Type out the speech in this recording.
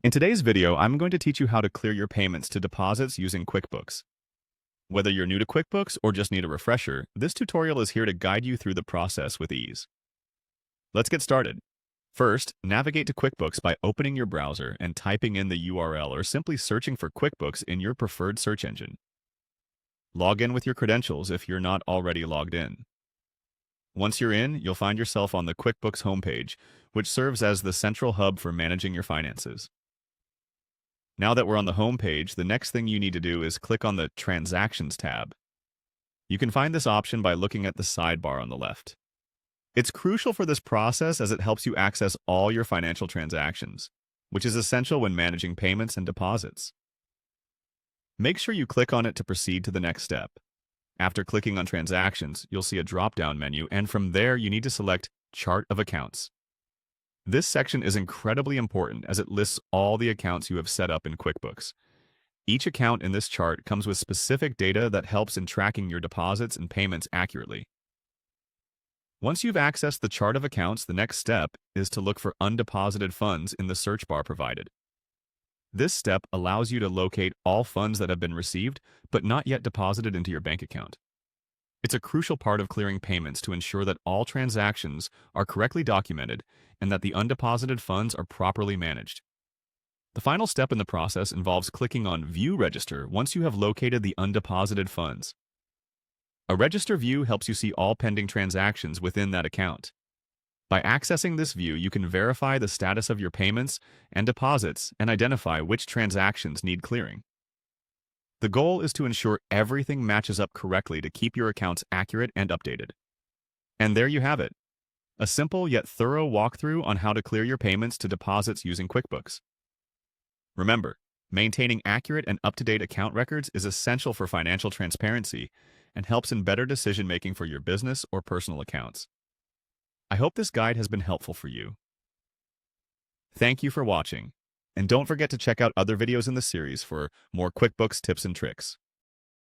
In today's video, I'm going to teach you how to clear your payments to deposits using QuickBooks. Whether you're new to QuickBooks or just need a refresher, this tutorial is here to guide you through the process with ease. Let's get started. First, navigate to QuickBooks by opening your browser and typing in the URL or simply searching for QuickBooks in your preferred search engine. Log in with your credentials if you're not already logged in. Once you're in, you'll find yourself on the QuickBooks homepage, which serves as the central hub for managing your finances. Now that we're on the home page, the next thing you need to do is click on the Transactions tab. You can find this option by looking at the sidebar on the left. It's crucial for this process as it helps you access all your financial transactions, which is essential when managing payments and deposits. Make sure you click on it to proceed to the next step. After clicking on Transactions, you'll see a drop-down menu, and from there you need to select Chart of Accounts. This section is incredibly important as it lists all the accounts you have set up in QuickBooks. Each account in this chart comes with specific data that helps in tracking your deposits and payments accurately. Once you've accessed the chart of accounts, the next step is to look for undeposited funds in the search bar provided. This step allows you to locate all funds that have been received but not yet deposited into your bank account. It's a crucial part of clearing payments to ensure that all transactions are correctly documented and that the undeposited funds are properly managed. The final step in the process involves clicking on View Register once you have located the undeposited funds. A register view helps you see all pending transactions within that account. By accessing this view, you can verify the status of your payments and deposits and identify which transactions need clearing. The goal is to ensure everything matches up correctly to keep your accounts accurate and updated. And there you have it, a simple yet thorough walkthrough on how to clear your payments to deposits using QuickBooks. Remember, maintaining accurate and up-to-date account records is essential for financial transparency and helps in better decision-making for your business or personal accounts. I hope this guide has been helpful for you. Thank you for watching. And don't forget to check out other videos in the series for more QuickBooks tips and tricks.